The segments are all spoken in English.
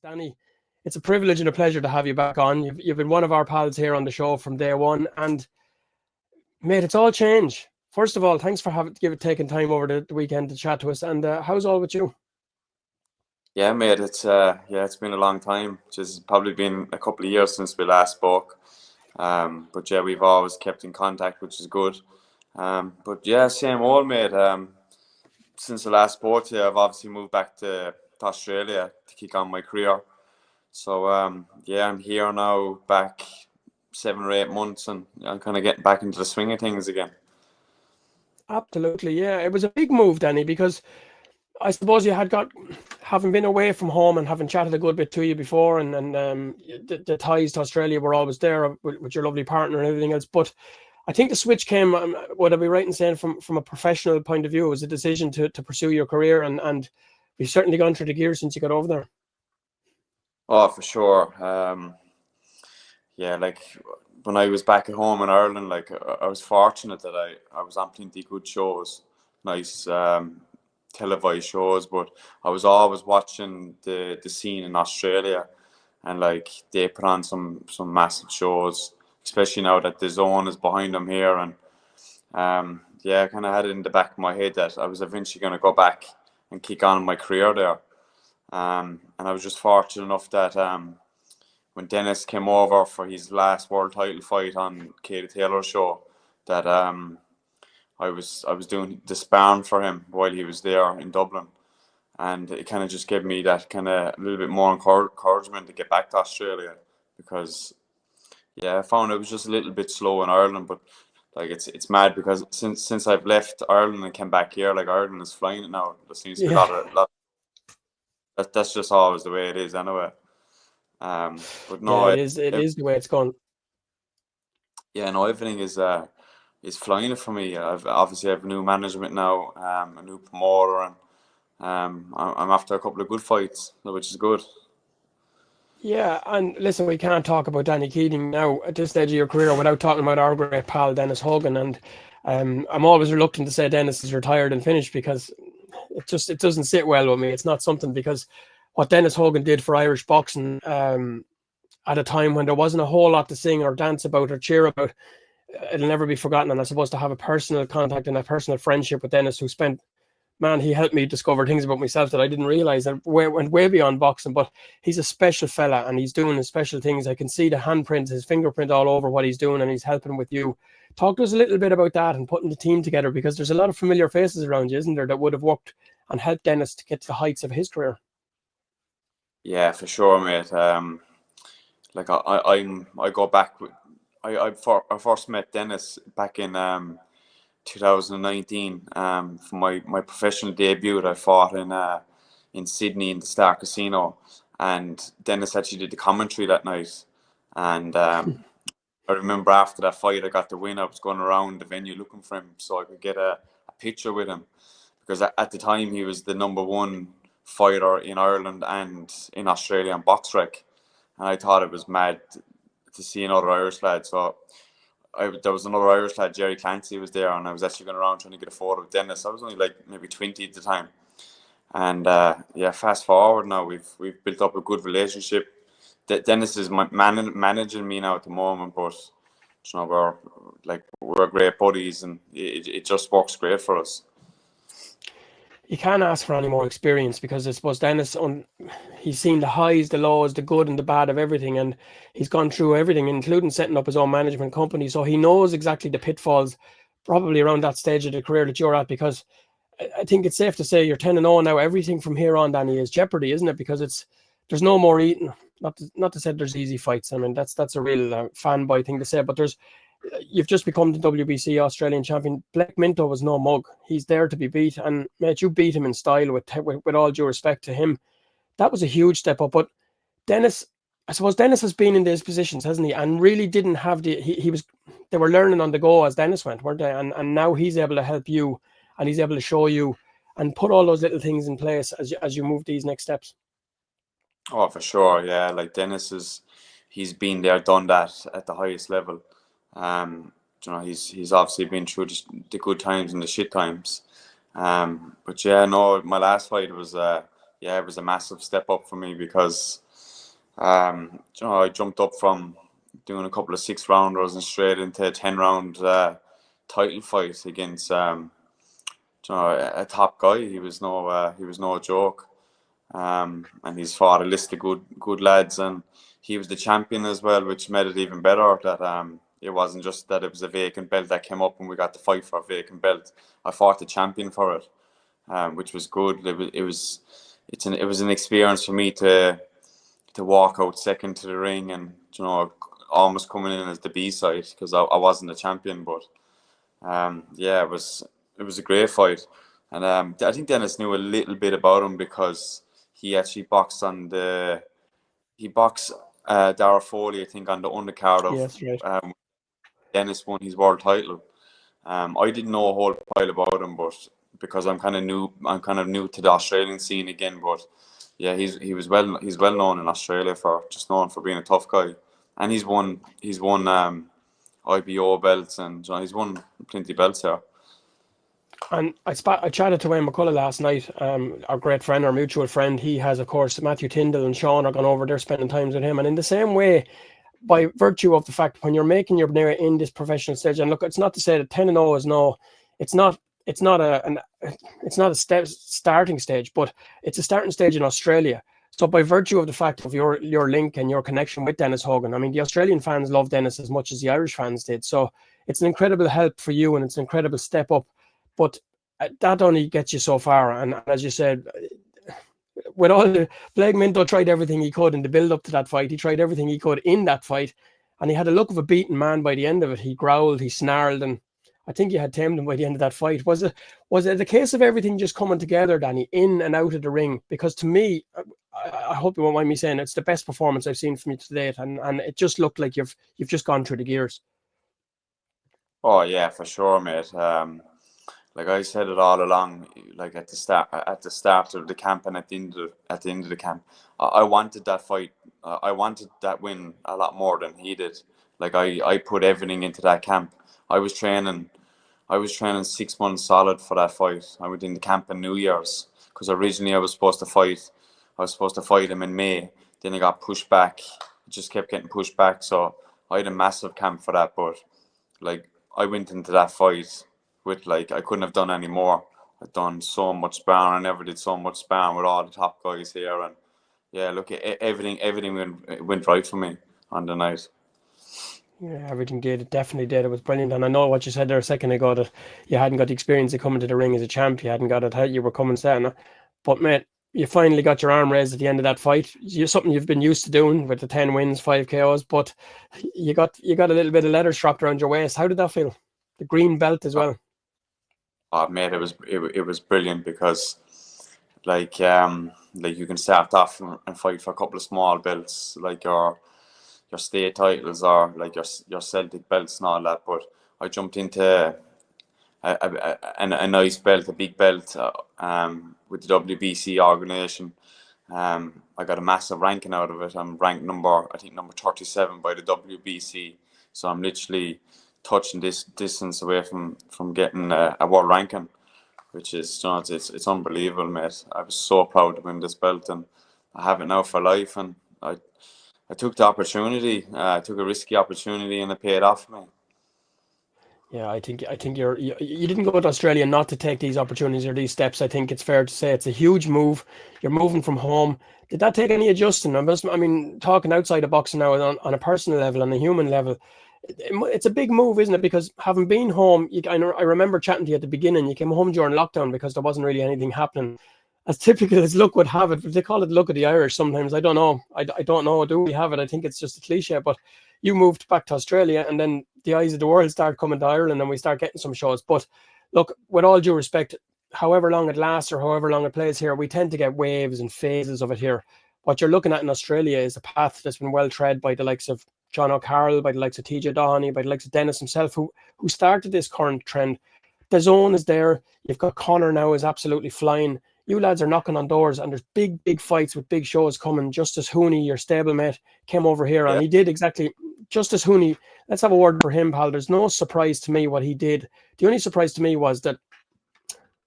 Danny, it's a privilege and a pleasure to have you back on. You've been one of our pals here on the show from day one, and mate, it's all change. First of all, thanks for taking time over the weekend to chat to us. And how's all with you? Yeah, mate, it's been a long time. It's probably been a couple of years since we last spoke. But yeah, we've always kept in contact, which is good. But yeah, same old, mate. Since the last sport, I've obviously moved back to Australia to kick on my career. So yeah, I'm here now, back 7 or 8 months, and I'm kind of getting back into the swing of things again. Absolutely, yeah. It was a big move, Danny, because I suppose you had having been away from home and having chatted a good bit to you before, and the ties to Australia were always there with your lovely partner and everything else. But I think the switch came, would I be right in saying, from a professional point of view, it was a decision to pursue your career, and you've certainly gone through the gears since you got over there. Oh, for sure. Yeah, like when I was back at home in Ireland, like I was fortunate that I was on plenty of good shows, nice televised shows, but I was always watching the scene in Australia, and like they put on some massive shows, especially now that the Zone is behind them here. And yeah, I kind of had it in the back of my head that I was eventually going to go back and kick on in my career there. And I was just fortunate enough that when Dennis came over for his last world title fight on Katie Taylor's show, that I was doing the sparring for him while he was there in Dublin, and it kind of just gave me that kind of a little bit more encouragement to get back to Australia, because yeah, I found it was just a little bit slow in Ireland. But like it's mad because since I've left Ireland and came back here, like Ireland is flying it now. There seems to be a lot. That's just always the way it is anyway. But no, yeah, it is the way it's gone. Yeah, no, everything is flying it for me. I have new management now, a new promoter, and I'm after a couple of good fights, which is good. Yeah, and listen, we can't talk about Danny Keating now at this stage of your career without talking about our great pal Dennis Hogan. And I'm always reluctant to say Dennis is retired and finished, because it doesn't sit well with me. It's not something, because what Dennis Hogan did for Irish boxing at a time when there wasn't a whole lot to sing or dance about or cheer about, it'll never be forgotten. And I suppose to have a personal contact and a personal friendship with Dennis, who spent, man, he helped me discover things about myself that I didn't realize, and went way beyond boxing. But he's a special fella, and he's doing his special things. I can see the handprints, his fingerprint all over what he's doing, and he's helping with you. Talk to us a little bit about that and putting the team together, because there's a lot of familiar faces around you, isn't there, that would have worked and helped Dennis to get to the heights of his career. Yeah, for sure, mate. Like I go back. I first met Dennis back in 2019. For my professional debut, I fought in Sydney in the Star Casino, and Dennis actually did the commentary that night. And I remember after that fight, I got the win. I was going around the venue looking for him so I could get a picture with him, because at the time he was the #1 fighter in Ireland and in Australia on BoxRec, and I thought it was mad to see another Irish lad. So there was another Irish lad, Jerry Clancy, was there, and I was actually going around trying to get a photo of Dennis. I was only like maybe 20 at the time, and yeah, fast forward now, we've built up a good relationship. Dennis is managing me now at the moment, but you know, we're great buddies, and it just works great for us. You can't ask for any more experience, because I suppose Dennis, he's seen the highs, the lows, the good and the bad of everything, and he's gone through everything, including setting up his own management company. So he knows exactly the pitfalls, probably around that stage of the career that you're at, because I think it's safe to say you're 10-0 now. Everything from here on, Danny, is jeopardy, isn't it? Because there's no more eating. Not to say there's easy fights. I mean, that's a real fanboy thing to say, but you've just become the WBC Australian champion. Blake Minto was no mug. He's there to be beat, and mate, you beat him in style with all due respect to him. That was a huge step up. But Dennis, I suppose Dennis has been in these positions, hasn't he? And really didn't have they were learning on the go as Dennis went, weren't they? And now he's able to help you, and he's able to show you and put all those little things in place as you move these next steps. Oh, for sure, yeah. Like Dennis he's been there, done that at the highest level. You know, he's obviously been through the good times and the shit times. But yeah, no, my last fight was it was a massive step up for me, because I jumped up from doing a couple of 6-rounders and straight into a 10-round title fight against a top guy. He was no joke. And he's fought a list of good lads, and he was the champion as well, which made it even better. That it wasn't just that it was a vacant belt that came up and we got to fight for a vacant belt. I fought the champion for it, which was good. It was an experience for me to walk out second to the ring and almost coming in as the B side, because I wasn't a champion. But it was a great fight, and I think Dennis knew a little bit about him because he actually boxed Dara Foley, I think, on the undercard of Yes, right. Dennis won his world title. I didn't know a whole pile about him, but because I'm kind of new to the Australian scene again. But yeah, he's well known in Australia for being a tough guy, and he's won IBO belts, and he's won plenty of belts here. And I chatted to Wayne McCullough last night, our great friend, our mutual friend. He has, of course, Matthew Tyndall and Sean are gone over there spending times with him. And in the same way, by virtue of the fact when you're making your name in this professional stage, and look, it's not to say that 10-0 is no, it's not a starting stage, but it's a starting stage in Australia. So by virtue of the fact of your link and your connection with Dennis Hogan, I mean, the Australian fans love Dennis as much as the Irish fans did. So it's an incredible help for you, and it's an incredible step up. But that only gets you so far. And as you said, with all the Blake Minto tried everything he could in the build up to that fight. He tried everything he could in that fight, and he had a look of a beaten man by the end of it. He growled, he snarled, and I think you had tamed him by the end of that fight. Was it the case of everything just coming together, Danny, in and out of the ring? Because to me, I hope you won't mind me saying, it's the best performance I've seen from you to date, and it just looked like you've just gone through the gears. Oh yeah, for sure, mate. Like I said it all along, like at the start of the camp and at the end of the camp, I wanted that fight. I wanted that win a lot more than he did. Like I put everything into that camp. I was training 6 months solid for that fight. I went in the camp in New Year's because originally I was supposed to fight him in May. Then it got pushed back. It just kept getting pushed back. So I had a massive camp for that. But like I went into that fight with I couldn't have done any more. I'd done so much sparring. I never did so much sparring with all the top guys here. And yeah, look, everything went right for me on the night. Yeah, everything did. It definitely did. It was brilliant. And I know what you said there a second ago, that you hadn't got the experience of coming to the ring as a champ. You hadn't got it how you were coming set. But mate, you finally got your arm raised at the end of that fight. Something you've been used to doing with the 10 wins, 5 KOs, but you got a little bit of leather strapped around your waist. How did that feel? The green belt as well. Oh, mate, it was brilliant because like you can start off and fight for a couple of small belts, like your state titles or like your Celtic belts and all that. But I jumped into a nice belt, a big belt with the WBC organization. I got a massive ranking out of it. I'm ranked number 37 by the WBC. So I'm literally touching this distance away from getting a world ranking, which is it's unbelievable, mate. I was so proud to win this belt, and I have it now for life. And I took the opportunity. I took a risky opportunity, and it paid off for me. Yeah, I think you didn't go to Australia not to take these opportunities or these steps. I think it's fair to say it's a huge move. You're moving from home. Did that take any adjusting? I mean, talking outside of boxing now on a personal level, on a human level, it's a big move, isn't it? Because having been home, I remember chatting to you at the beginning. You came home during lockdown because there wasn't really anything happening. As typical as luck would have it, they call it luck of the Irish sometimes. I don't know. I don't know. Do we have it? I think it's just a cliche. But you moved back to Australia, and then the eyes of the world start coming to Ireland, and we start getting some shows. But look, with all due respect, however long it lasts or however long it plays here, we tend to get waves and phases of it here. What you're looking at in Australia is a path that's been well tread by the likes of John O'Carroll, by the likes of TJ Doheny, by the likes of Dennis himself, who started this current trend. The zone is there. You've got Conor now is absolutely flying. You lads are knocking on doors, and there's big fights with big shows coming. Justice Hooney, your stablemate, came over here, and he did exactly. Justice Hooney, let's have a word for him, pal. There's no surprise to me what he did. The only surprise to me was that,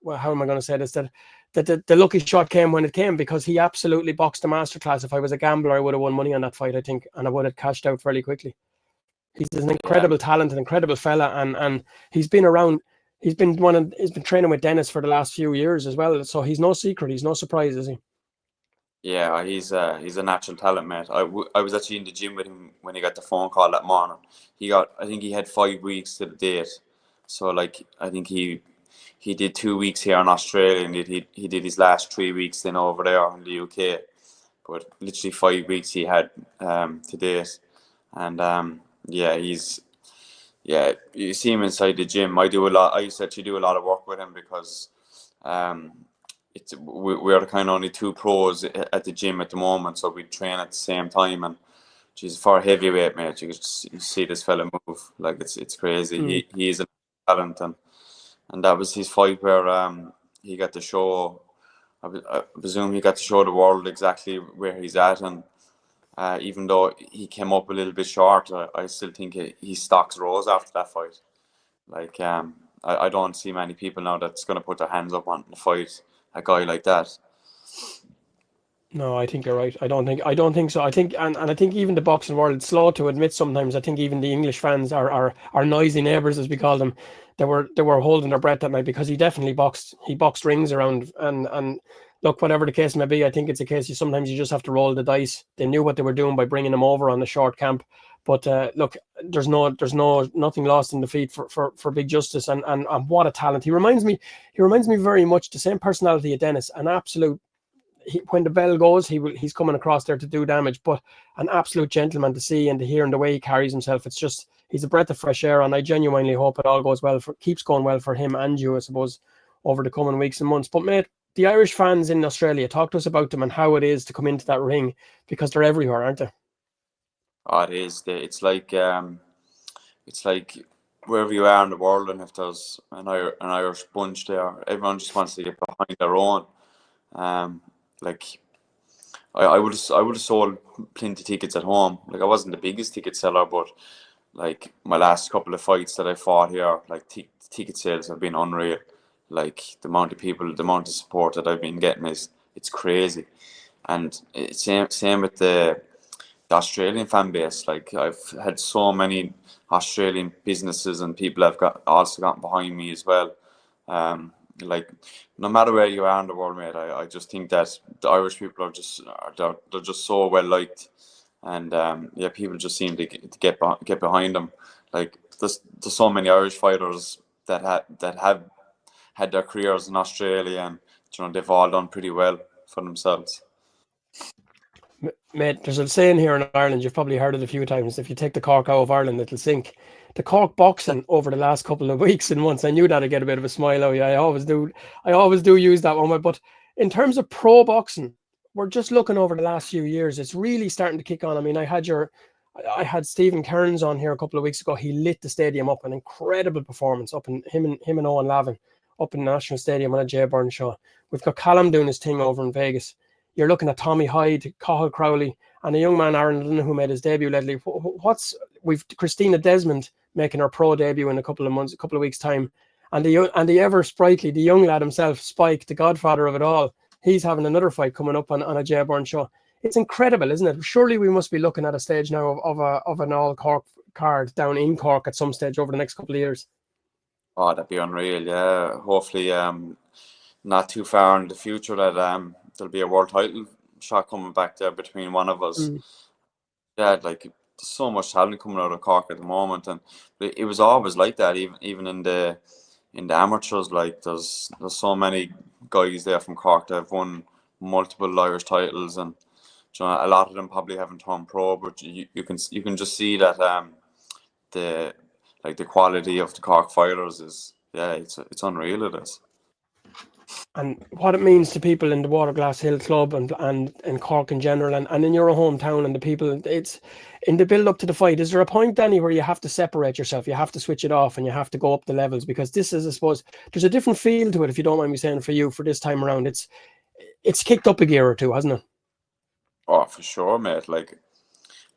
well, how am I going to say this? That the lucky shot came when it came, because he absolutely boxed a masterclass. If I was a gambler, I would have won money on that fight, I think, and I would have cashed out fairly quickly. He's an incredible talent, an incredible fella, and he's been around. He's been training with Dennis for the last few years as well. So he's no secret. He's no surprise, is he? Yeah, he's a natural talent, mate. I was actually in the gym with him when he got the phone call that morning. I think he had 5 weeks to the date. So like, I think he did 2 weeks here in Australia, and he did his last 3 weeks then over there in the UK. But literally 5 weeks he had to date, and yeah, you see him inside the gym. I used to actually do a lot of work with him because we're the kind of only two pros at the gym at the moment, so we train at the same time. And geez, for a heavyweight, mate, you see this fella move like it's crazy. He is a talent, and that was his fight where he got to show. I presume he got to show the world exactly where he's at, and even though he came up a little bit short, I still think his stocks rose after that fight. Like, I don't see many people now that's going to put their hands up on the fight a guy like that. No, I think you're right. I don't think so. I think, and I think even the boxing world, it's slow to admit sometimes. I think even the English fans are noisy neighbours, as we call them. They were holding their breath that night, because he definitely boxed. He boxed rings around, and look, whatever the case may be, I think it's a case sometimes you just have to roll the dice. They knew what they were doing by bringing him over on the short camp. But look, there's nothing lost in defeat for Big Justice, and what a talent. He reminds me very much the same personality of Dennis, an absolute. When the bell goes, he's coming across there to do damage, but an absolute gentleman to see and to hear, and the way he carries himself, it's just, he's a breath of fresh air, and I genuinely hope it all keeps going well for him and you, I suppose, over the coming weeks and months. But mate, the Irish fans in Australia, talk to us about them and how it is to come into that ring, because they're everywhere, aren't they? Oh, it is. It's like wherever you are in the world, and if there's an Irish bunch there, everyone just wants to get behind their own. Like, I would have sold plenty of tickets at home. Like, I wasn't the biggest ticket seller, but like my last couple of fights that I fought here, like ticket sales have been unreal. Like, the amount of people, the amount of support that I've been getting it's crazy. And it's same with the Australian fan base. Like, I've had so many Australian businesses and people have also gotten behind me as well. Like, no matter where you are in the world, mate, I just think that the Irish people are they're just so well liked, and yeah, people just seem to get behind them. Like, there's so many Irish fighters that have had their careers in Australia, and they've all done pretty well for themselves. Mate, there's a saying here in Ireland, you've probably heard it a few times: if you take the cork out of Ireland, it'll sink. The Cork boxing over the last couple of weeks and months, I knew that'd get a bit of a smile out. Yeah, I always do use that one. But in terms of pro boxing, we're just looking over the last few years, it's really starting to kick on. I mean, I had Stephen Kearns on here a couple of weeks ago. He lit the stadium up, an incredible performance up in him and Owen Lavin up in the National Stadium on a Jay Byrne show. We've got Callum doing his thing over in Vegas. You're looking at Tommy Hyde, Cathal Crowley, and a young man, Aaron Lynn, who made his debut lately. We've Christina Desmond making her pro debut in a couple of weeks' time, and the ever sprightly, the young lad himself, Spike, the godfather of it all, he's having another fight coming up on a Jay Byrne show. It's incredible, isn't it? Surely we must be looking at a stage now of an all Cork card down in Cork at some stage over the next couple of years. Oh, that'd be unreal. Yeah, hopefully, not too far in the future that there'll be a world title shot coming back there between one of us. Yeah, like, there's so much talent coming out of Cork at the moment, and it was always like that. Even in the amateurs, like, there's so many guys there from Cork that have won multiple Irish titles, and a lot of them probably haven't turned pro, but you can just see that the quality of the Cork fighters is, yeah, it's unreal, it is. And what it means to people in the Watergrasshill club and in Cork in general, and in your hometown, and the people, it's in the build up to the fight. Is there a point, Danny, where you have to separate yourself, you have to switch it off, and you have to go up the levels? Because this is, I suppose, there's a different feel to it, if you don't mind me saying, for you, for this time around. It's kicked up a gear or two, hasn't it? Oh, for sure, mate. Like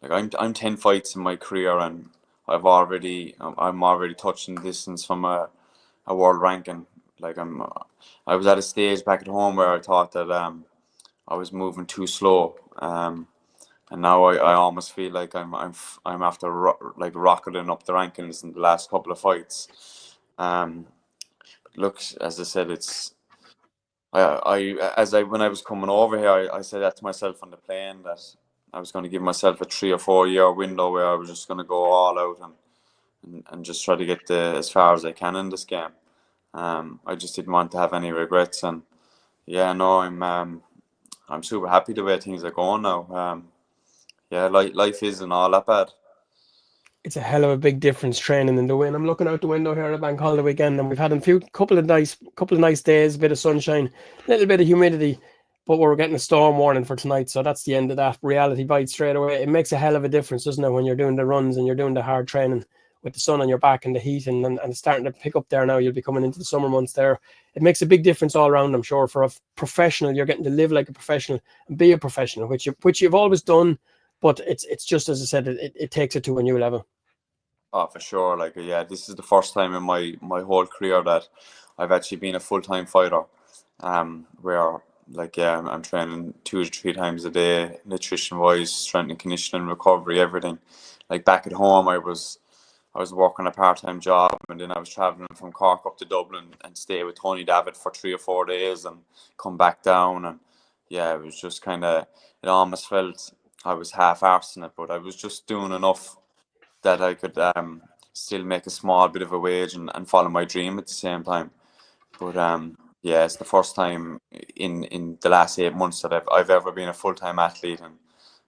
I'm 10 fights in my career, and I'm already touching distance from a world ranking. Like I was at a stage back at home where I thought that I was moving too slow. And now I almost feel like I'm after like rocketing up the rankings in the last couple of fights. Look, as I said, it's when I was coming over here, I said that to myself on the plane, that I was going to give myself a 3 or 4 year window where I was just going to go all out and just try to get as far as I can in this game. I just didn't want to have any regrets, and yeah, no, I'm super happy the way things are going now. Yeah, life isn't all that bad. It's a hell of a big difference training in the wind. I'm looking out the window here at Bank Holiday weekend, and we've had a couple of nice days, a bit of sunshine, a little bit of humidity, but we're getting a storm warning for tonight. So that's the end of that. Reality bites straight away. It makes a hell of a difference, doesn't it, when you're doing the runs and you're doing the hard training with the sun on your back and the heat and it's starting to pick up there now. You'll be coming into the summer months there. It makes a big difference all around, I'm sure. For a professional, you're getting to live like a professional and be a professional, which you've always done. But it's just, as I said, it takes it to a new level. Oh, for sure. Like, yeah, this is the first time in my whole career that I've actually been a full-time fighter. Where like, yeah, I'm training 2 to 3 times a day, nutrition-wise, strength and conditioning, recovery, everything. Like back at home, I was working a part-time job, and then I was traveling from Cork up to Dublin and stay with Tony Davitt for 3 or 4 days and come back down. And yeah, it was just kind of, it almost felt I was half-arsing it, but I was just doing enough that I could still make a small bit of a wage and follow my dream at the same time. But yeah, it's the first time in the last 8 months that I've ever been a full-time athlete, and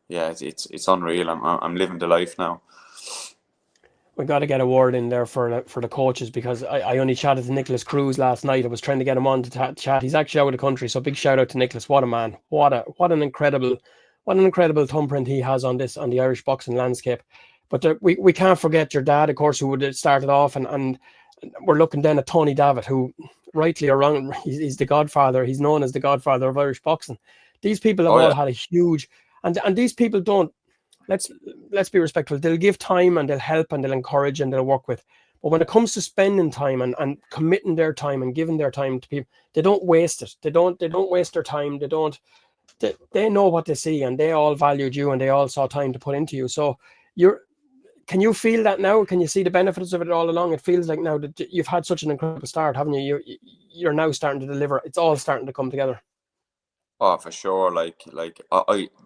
yeah, it's unreal. I'm living the life now. We got to get a word in there for the coaches, because I only chatted to Nickolas Cruz last night. I was trying to get him on to chat. He's actually out of the country, so big shout out to Nickolas. What a man! What an incredible thumbprint he has on the Irish boxing landscape. But we can't forget your dad, of course, who would have started off, and we're looking then at Tony Davitt, who, rightly or wrong, he's the godfather. He's known as the godfather of Irish boxing. These people have all had a huge, and these people don't. Let's be respectful. They'll give time and they'll help and they'll encourage and they'll work with. But when it comes to spending time and committing their time and giving their time to people, they don't waste it. They don't waste their time. They know what they see, and they all valued you and they all saw time to put into you. So can you feel that now? Can you see the benefits of it all along? It feels like now that you've had such an incredible start, haven't you? You're now starting to deliver. It's all starting to come together. Oh, for sure. Like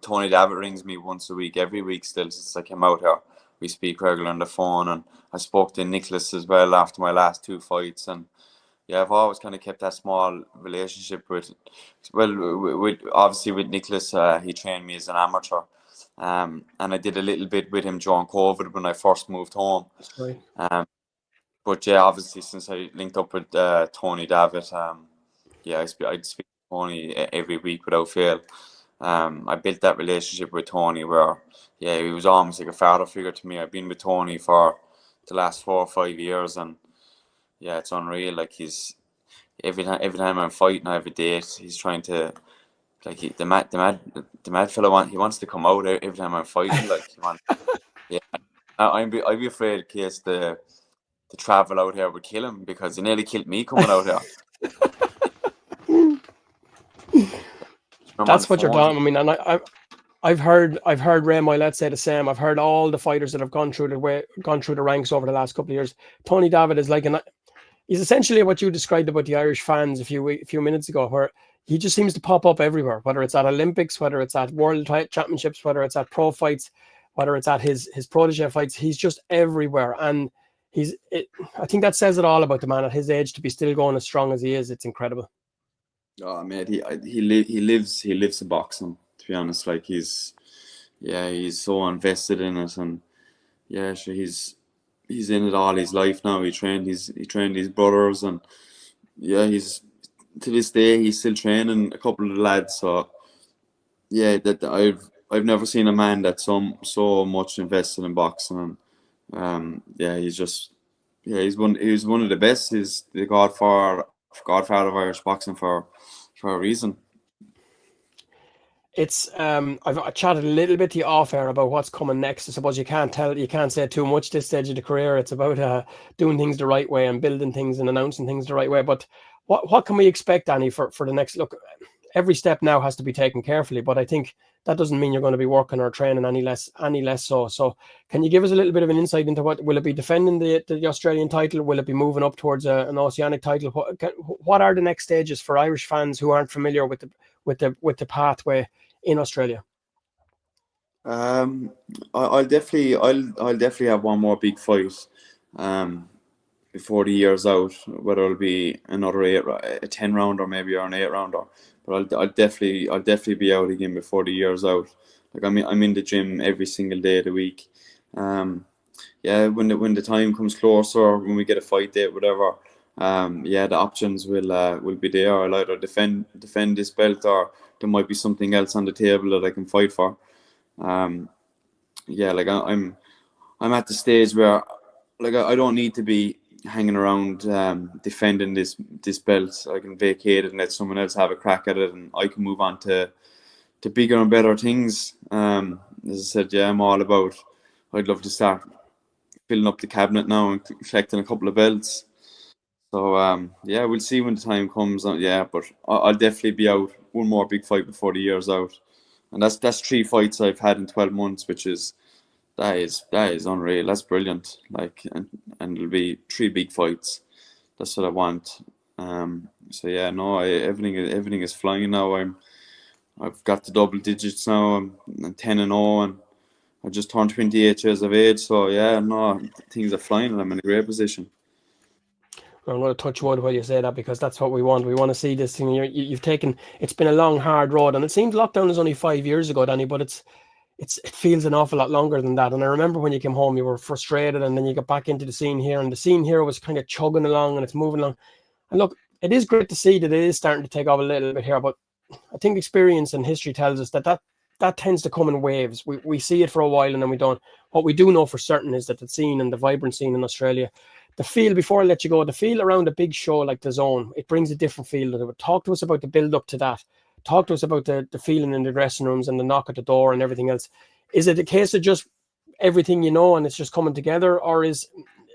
Tony Davitt rings me once a week, every week still since I came out here. We speak regularly on the phone, and I spoke to Nickolas as well after my last 2 fights, and yeah, I've always kind of kept that small relationship with obviously with Nickolas. He trained me as an amateur, and I did a little bit with him during COVID when I first moved home. That's right. But yeah, obviously since I linked up with Tony Davitt, yeah, I'd speak to Tony every week without fail. I built that relationship with Tony where, yeah, he was almost like a father figure to me. I've been with Tony for the last 4 or 5 years, and yeah, it's unreal. Like, he's every time I'm fighting, I have a date. He's trying to, like, the mad fella he wants to come out every time I'm fighting. Like, yeah, I'd be afraid in case the travel out here would kill him, because he nearly killed me coming out here. That's what you're talking. I mean, and I've heard Ray Moylett say the same. I've heard all the fighters that have gone through the ranks over the last couple of years. Tony Davitt is he's essentially what you described about the Irish fans a few minutes ago, where he just seems to pop up everywhere, whether it's at Olympics, whether it's at World Championships, whether it's at pro fights, whether it's at his protege fights. He's just everywhere, and I think that says it all about the man at his age to be still going as strong as he is. It's incredible. Oh man, he lives the boxing. To be honest, like, he's so invested in it, and yeah, so he's in it all his life now. He trained his brothers, and yeah, he's to this day he's still training a couple of the lads. So yeah, that I've never seen a man that's so much invested in boxing, and yeah, he's one of the best. He's the godfather of Irish boxing for a reason. It's I've chatted a little bit to you off air about what's coming next. I suppose you can't say too much at this stage of the career. It's about doing things the right way and building things and announcing things the right way. But what can we expect, Danny, for the next look? Every step now has to be taken carefully, but I think that doesn't mean you're going to be working or training any less so. So can you give us a little bit of an insight into what will it be defending the Australian title? Will it be moving up towards an Oceanic title? What are the next stages for Irish fans who aren't familiar with the pathway in Australia? I'll definitely have one more big fight before the year's out, whether it'll be another a 10 rounder maybe, or an 8 rounder. But I'll definitely be out again before the year's out. Like I'm in the gym every single day of the week. Yeah, when the time comes closer, when we get a fight date, whatever. Yeah, the options will be there. I'll either defend this belt, or there might be something else on the table that I can fight for. Yeah, like I'm at the stage where, like, I don't need to be hanging around defending this belt. I can vacate it and let someone else have a crack at it, and I can move on to bigger and better things. As I said, yeah, I'm all about. I'd love to start filling up the cabinet now and collecting a couple of belts. So yeah, we'll see when the time comes. Yeah, but I'll definitely be out. One more big fight before the year's out, and that's 3 fights I've had in 12 months, which is. That is unreal. That's brilliant. Like, and it'll be 3 big fights. That's what I want. So yeah, no, everything is flying now. I've got the double digits now. I'm 10-0, and I just turned 28 years of age. So yeah, no, things are flying, and I'm in a great position. I'm going to touch wood while you say that, because that's what we want. We want to see this thing. You've taken. It's been a long, hard road, and it seems lockdown was only 5 years ago, Danny, but it feels an awful lot longer than that. And I remember when you came home, you were frustrated, and then you got back into the scene here, and the scene here was kind of chugging along, and it's moving along. And look, it is great to see that it is starting to take off a little bit here, but I think experience and history tells us that tends to come in waves. We see it for a while and then we don't. What we do know for certain is that the scene and the vibrant scene in Australia, the feel, before I let you go, the feel around a big show like the Zone, it brings a different feel to it. Talk to us about the build up to that. Talk to us about the feeling in the dressing rooms and the knock at the door and everything else. Is it a case of just everything you know and it's just coming together, or is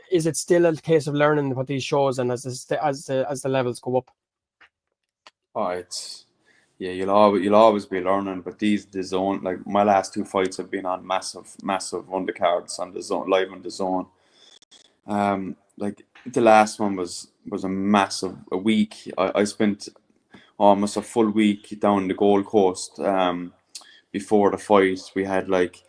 it still a case of learning what these shows and as the levels go up? Oh, yeah, you'll always be learning. But the Zone, like my last 2 fights have been on massive undercards on the Zone, live on the Zone. Like the last one was a week. I spent almost a full week down the Gold Coast. Before the fight, we had like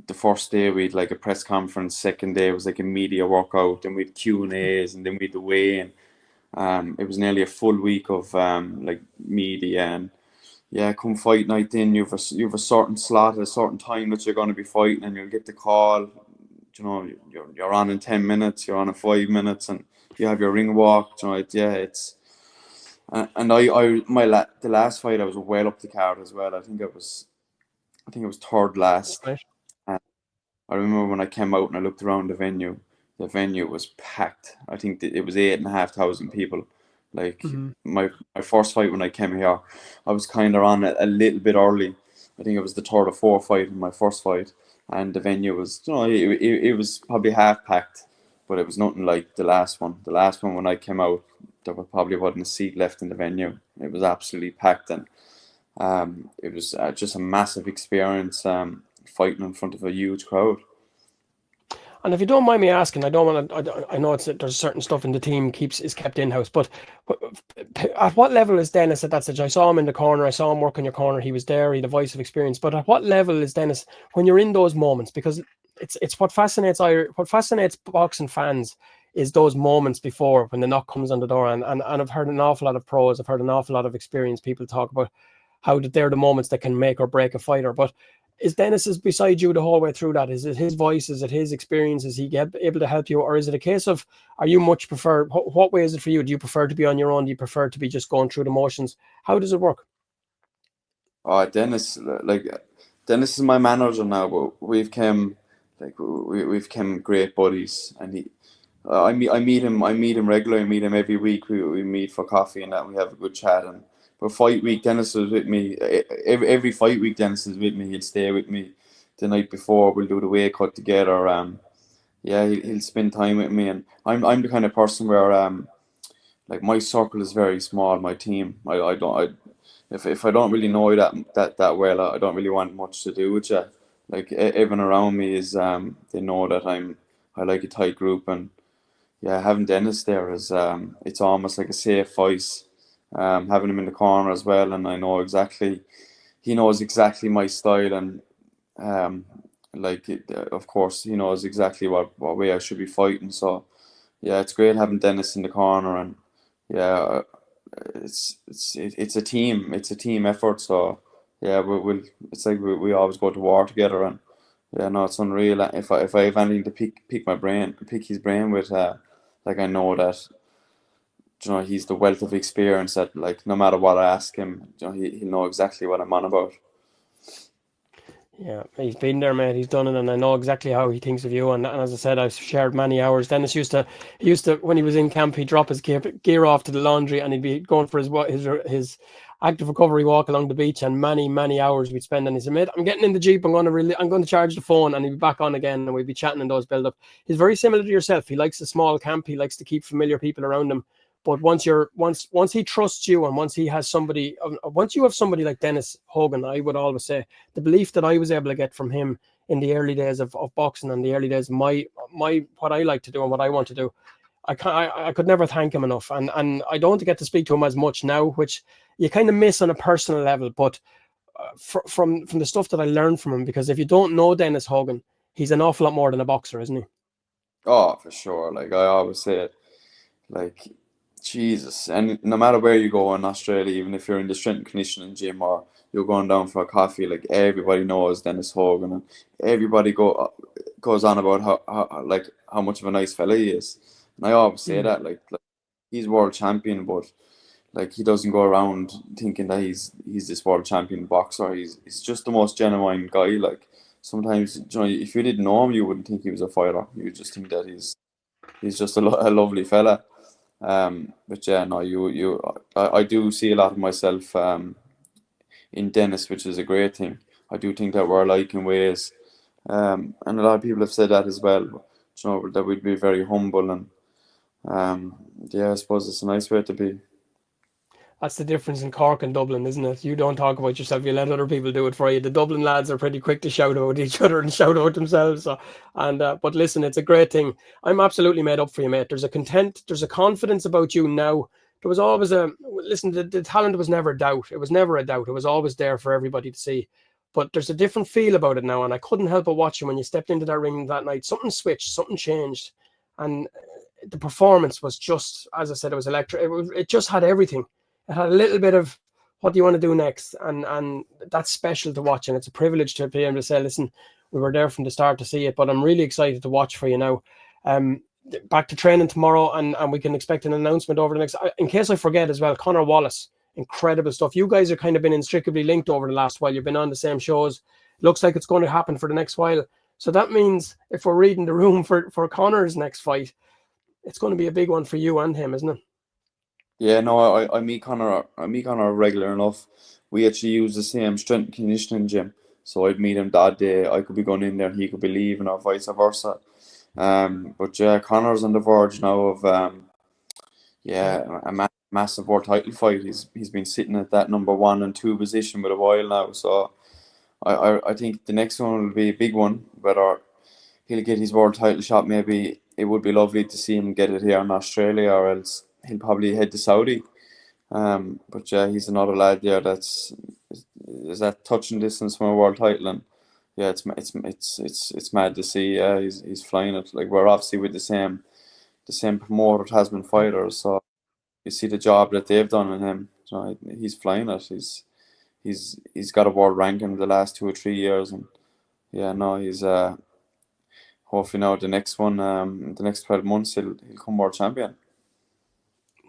the first day we had like a press conference. Second day was like a media workout, and we had Q&As, and then we had the weigh-in. It was nearly a full week of like media, and yeah, come fight night, then you've a certain slot at a certain time that you're going to be fighting, and you'll get the call. You know, you're on in 10 minutes, you're on in 5 minutes, and you have your ring walk. You know, yeah, it's. And the last fight I was well up the card as well. I think it was third last. Right. And I remember when I came out and I looked around the venue. The venue was packed. I think it was 8,500 people. Like my first fight when I came here, I was kind of on a little bit early. I think it was the third or fourth fight in my first fight, and the venue was, you know, it was probably half packed, but it was nothing like the last one. The last one when I came out, there probably wasn't a seat left in the venue. It was absolutely packed, and it was just a massive experience fighting in front of a huge crowd. And if you don't mind me asking, I don't want to. I know there's certain stuff in the team is kept in house, but at what level is Dennis at that stage? I saw him in the corner. I saw him work in your corner. He was there. He had a voice of experience. But at what level is Dennis when you're in those moments? Because it's what fascinates boxing fans is those moments before when the knock comes on the door. And I've heard an awful lot of pros. I've heard an awful lot of experienced people talk about how they're the moments that can make or break a fighter. But is Dennis beside you the whole way through that? Is it his voice? Is it his experience? Is he able to help you? Or is it a case of, are you much prefer, what way is it for you? Do you prefer to be on your own? Do you prefer to be just going through the motions? How does it work? Oh, Dennis is my manager now, but we've become great buddies, and I meet him regularly. I meet him every week. We meet for coffee and that. We have a good chat. And but fight week, Dennis was with me. Every fight week, Dennis is with me. He'll stay with me the night before. We'll do the weight cut together. Yeah, he'll spend time with me, and I'm the kind of person where like my circle is very small. My team, I don't, if I don't really know you that well, I don't really want much to do with you. Like everyone around me is, they know that I like a tight group, and yeah, having Dennis there is, it's almost like a safe voice. Having him in the corner as well, and he knows exactly my style, and um, of course, he knows exactly what way I should be fighting. So yeah, it's great having Dennis in the corner, and yeah, it's a team effort. So yeah, it's like we always go to war together, and yeah, no, it's unreal. If I have anything to pick his brain with, like I know that, he's the wealth of experience that, like, no matter what I ask him, he'll know exactly what I'm on about. Yeah, he's been there, mate. He's done it, and I know exactly how he thinks of you. And as I said, I've shared many hours. Dennis used to when he was in camp, he'd drop his gear off to the laundry, and he'd be going for his active recovery walk along the beach, and many hours we'd spend. And he said, "Mate, I'm getting in the jeep. I'm going to charge the phone," and he'd be back on again, and we'd be chatting in those build up. He's very similar to yourself. He likes a small camp. He likes to keep familiar people around him. But once he trusts you, and once you have somebody like Dennis Hogan, I would always say, the belief that I was able to get from him in the early days of boxing, and the early days of my what I like to do and what I want to do, I could never thank him enough. And I don't get to speak to him as much now, which you kind of miss on a personal level. But from the stuff that I learned from him, because if you don't know Dennis Hogan, he's an awful lot more than a boxer, isn't he? Oh, for sure. Like I always say it, like Jesus, and no matter where you go in Australia, even if you're in the strength and conditioning gym or you're going down for a coffee, like everybody knows Dennis Hogan, and everybody goes on about how much of a nice fella he is. And I always say Mm. that, like he's world champion, but like he doesn't go around thinking that he's this world champion boxer. He's just the most genuine guy. Like sometimes, if you didn't know him, you wouldn't think he was a fighter. You would just think that he's just a lovely fella. But yeah, no, I do see a lot of myself in Dennis, which is a great thing. I do think that we're alike in ways, and a lot of people have said that as well. That we'd be very humble, and yeah, I suppose it's a nice way to be. That's the difference in Cork and Dublin, isn't it? You don't talk about yourself; you let other people do it for you. The Dublin lads are pretty quick to shout out each other and shout out themselves. So, but listen, it's a great thing. I'm absolutely made up for you, mate. There's a confidence about you now. There was always listen. The talent was never a doubt. It was never a doubt. It was always there for everybody to see. But there's a different feel about it now, and I couldn't help but watching when you stepped into that ring that night. Something switched, something changed, and the performance was just, as I said, it was electric. It just had everything. It had a little bit of what do you want to do next, and that's special to watch, and it's a privilege to be able to say, listen, we were there from the start to see it, but I'm really excited to watch for you now. Um, Back to training tomorrow, and we can expect an announcement over the next. In case I forget as well, Connor Wallace, incredible stuff. You guys have kind of been inextricably linked over the last while. You've been on the same shows. Looks like it's going to happen for the next while. So that means if we're reading the room for Connor's next fight, it's going to be a big one for you and him, isn't it? Yeah, no, I meet Connor regular enough. We actually use the same strength and conditioning gym, so I'd meet him that day. I could be going in there, and he could be leaving, or vice versa. But yeah, Connor's on the verge now of Yeah. yeah, massive world title fight. He's been sitting at that number one and two position with a while now. So I think the next one will be a big one. Whether he'll get his world title shot, maybe it would be lovely to see him get it here in Australia, or else he'll probably head to Saudi. But yeah, he's another lad there that's is that touching distance from a world title, and yeah, it's mad to see. Yeah, he's flying it. Like we're obviously with the same promoter, Tasman Fighters, so you see the job that they've done on him. So he's flying it. He's got a world ranking the last 2 or 3 years, and yeah, no, he's hopefully now the next 12 months he'll come world champion.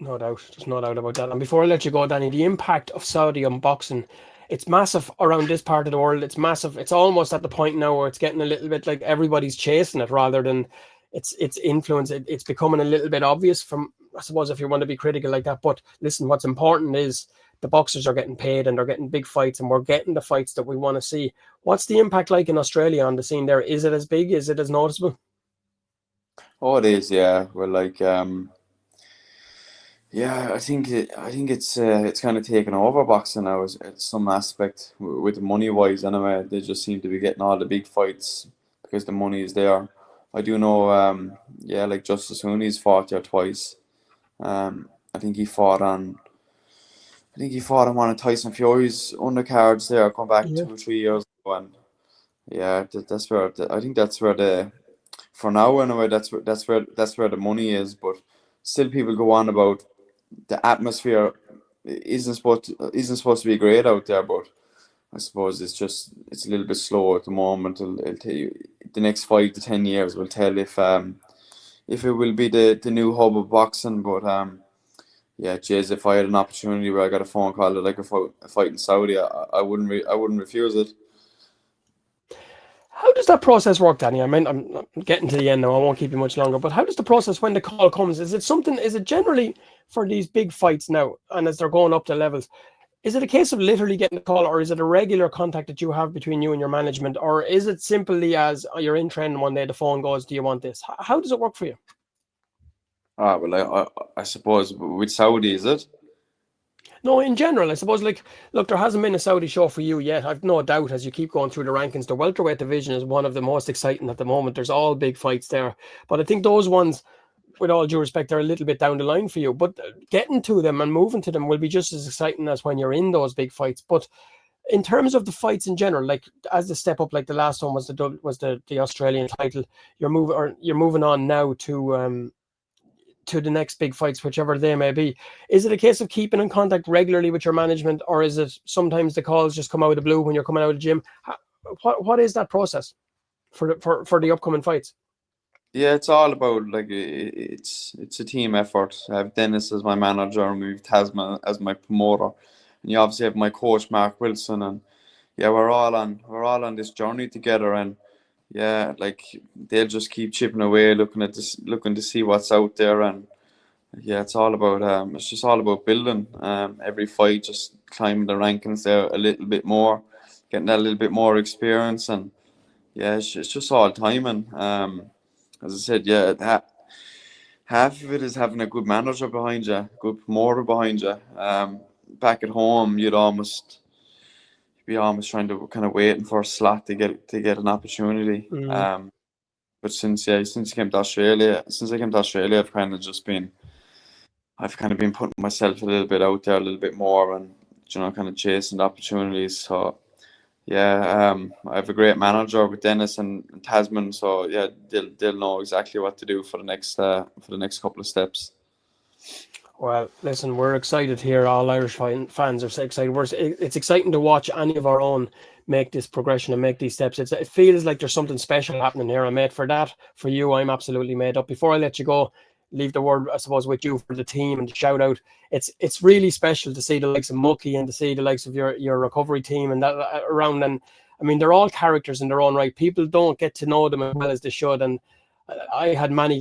No doubt. There's no doubt about that. And before I let you go, Danny, the impact of Saudi on boxing, it's massive around this part of the world. It's massive. It's almost at the point now where it's getting a little bit like everybody's chasing it rather than its influence. It's becoming a little bit obvious from, I suppose, if you want to be critical like that. But listen, what's important is the boxers are getting paid and they're getting big fights and we're getting the fights that we want to see. What's the impact like in Australia on the scene there? Is it as big? Is it as noticeable? Oh, it is, yeah. Well, like Yeah, I think it's kind of taken over boxing now. At some aspect with the money wise. Anyway, they just seem to be getting all the big fights because the money is there. I do know, yeah, like Justice Hooney's fought there twice. I think he fought on. I think he fought on one of Tyson Fury's undercards there, going back Yeah. 2 or 3 years ago, and yeah, that's where I think that's where the for now anyway. That's where the money is, but still people go on about the atmosphere isn't supposed to be great out there, but I suppose it's a little bit slow at the moment. It'll tell you, the next 5 to 10 years will tell if it will be the new hub of boxing. But yeah, Jez, if I had an opportunity where I got a phone call that I could fight in Saudi, I wouldn't I wouldn't refuse it. How does that process work, Danny? I mean, I'm getting to the end now. I won't keep you much longer. But how does the process when the call comes? Is it something? Is it generally for these big fights now, and as they're going up the levels? Is it a case of literally getting a call, or is it a regular contact that you have between you and your management, or is it simply as you're in training one day, the phone goes, "Do you want this?" How does it work for you? Ah, well, I suppose with Saudi, is it? No, in general, I suppose, like, look, there hasn't been a Saudi show for you yet. I've no doubt as you keep going through the rankings, the welterweight division is one of the most exciting at the moment. There's all big fights there. But I think those ones, with all due respect, are a little bit down the line for you. But getting to them and moving to them will be just as exciting as when you're in those big fights. But in terms of the fights in general, like as the step up, like the last one was the Australian title. You're moving on now to the next big fights, whichever they may be. Is it a case of keeping in contact regularly with your management, or is it sometimes the calls just come out of the blue when you're coming out of the gym? What is that process for the upcoming fights? Yeah, it's all about like it's a team effort. I have Dennis as my manager, and we've Tasman as my promoter, and you obviously have my coach Mark Wilson, and yeah, we're all on this journey together, and yeah, like they'll just keep chipping away, looking to see what's out there, and yeah, it's just all about building. Every fight, just climbing the rankings there a little bit more, getting that little bit more experience, and yeah, it's just all timing. As I said, yeah, half of it is having a good manager behind you, good promoter behind you. Back at home, be almost trying to kind of waiting for a slot to get an opportunity. Mm. But since I came to Australia, I've kind of been putting myself a little bit out there, a little bit more, and kind of chasing the opportunities. So yeah, I have a great manager with Dennis and Tasman. So yeah, they'll know exactly what to do for the next couple of steps. Well, listen, we're excited here. All Irish fans are so excited. It's exciting to watch any of our own make this progression and make these steps. It feels like there's something special happening here. I'm made for that. For you, I'm absolutely made up. Before I let you go, leave the word, I suppose, with you for the team and the shout out. It's really special to see the likes of Mucky and to see the likes of your recovery team and that around. And I mean, they're all characters in their own right. People don't get to know them as well as they should. And I had many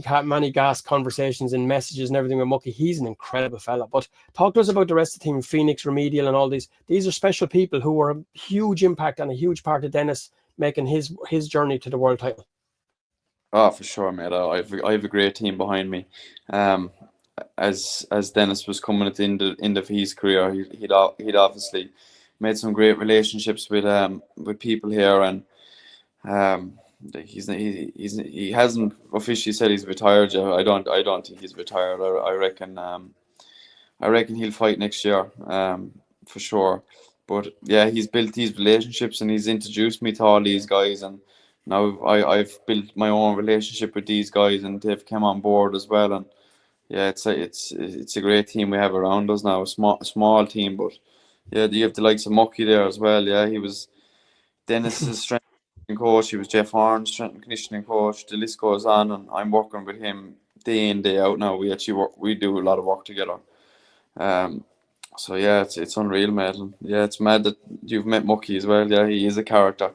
gas conversations and messages and everything with Mucky. He's an incredible fella. But talk to us about the rest of the team, Phoenix, Remedial, and all these. These are special people who were a huge impact and a huge part of Dennis making his journey to the world title. Oh, for sure, mate. I have a great team behind me. Um, as Dennis was coming at the end of his career, he'd obviously made some great relationships with people here, and um, he hasn't officially said he's retired yet. I don't think he's retired. I reckon he'll fight next year, for sure. But yeah, he's built these relationships and he's introduced me to all these guys, and now I've built my own relationship with these guys, and they've come on board as well. And yeah, it's a great team we have around us now. A small team, but yeah, you have the likes of Mucky there as well. Yeah, he was Dennis's strength and conditioning coach. He was Jeff Horn's strength and conditioning coach. The list goes on, and I'm working with him day in day out now. We do a lot of work together. Um, so yeah, it's unreal, mate. And yeah, it's mad that you've met Mucky as well. Yeah, he is a character.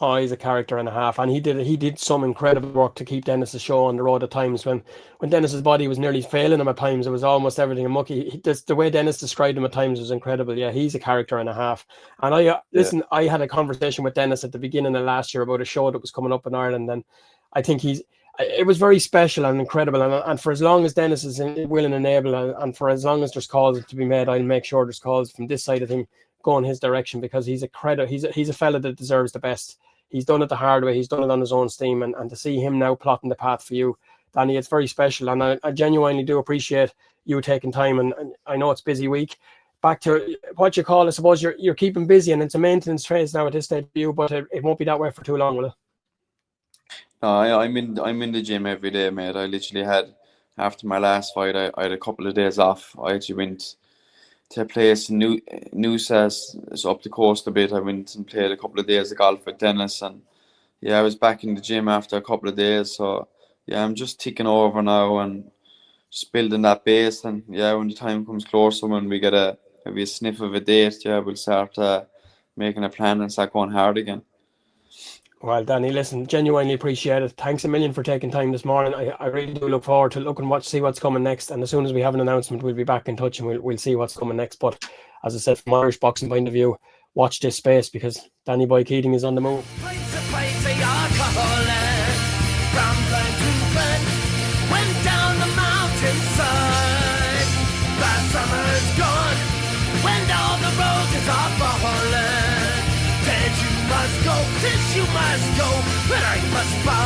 Oh, he's a character and a half, and he did some incredible work to keep Dennis's show on the road at times when Dennis's body was nearly failing him at times. It was almost everything. And Mucky, the way Dennis described him at times was incredible. Yeah, he's a character and a half. And Yeah, I had a conversation with Dennis at the beginning of last year about a show that was coming up in Ireland, and I think it was very special and incredible. And for as long as Dennis is willing and able, and for as long as there's calls to be made, I'll make sure there's calls from this side of thing going his direction, because he's a credit. He's a fella that deserves the best. He's done it the hard way. He's done it on his own steam. And to see him now plotting the path for you, Danny, it's very special. And I genuinely do appreciate you taking time. And I know it's a busy week. Back to what you call, I suppose you're keeping busy, and it's a maintenance phase now at this stage for you, but it won't be that way for too long, will it? No, I'm in the gym every day, mate. I literally had, after my last fight, I had a couple of days off. I actually went to a place in Newsas, it's up the coast a bit. I went and played a couple of days of golf with Dennis, and yeah, I was back in the gym after a couple of days. So yeah, I'm just ticking over now and just building that base. And yeah, when the time comes closer, when we get maybe a sniff of a date, yeah, we'll start making a plan and start going hard again. Well, Danny, listen, genuinely appreciate it. Thanks a million for taking time this morning. I really do look forward to see what's coming next. And as soon as we have an announcement, we'll be back in touch and we'll see what's coming next. But as I said, from Irish boxing point of view, watch this space, because Danny Boy Keating is on the move. Went down the mountainside. That summer's gone. When all the roses are falling. Dead you must go, this you must go, but I must buy.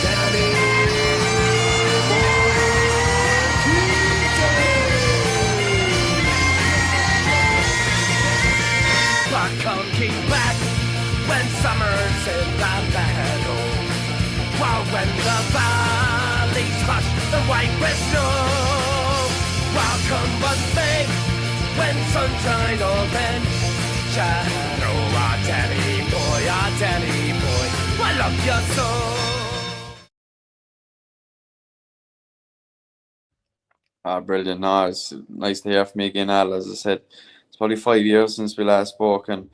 Danny But come keep back when summer's in the meadow, while when the valleys hush and white with snow. Welcome one thing when sunshine or then shadow. Ah, Danny boy, I love you so. Brilliant. No, it's nice to hear from you again, Al. As I said, it's probably 5 years since we last spoke, and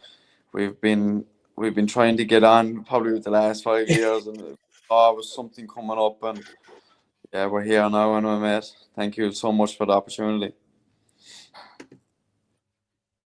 we've been trying to get on probably with the last 5 years, and was something coming up, and yeah, we're here now, and we're met. Thank you so much for the opportunity.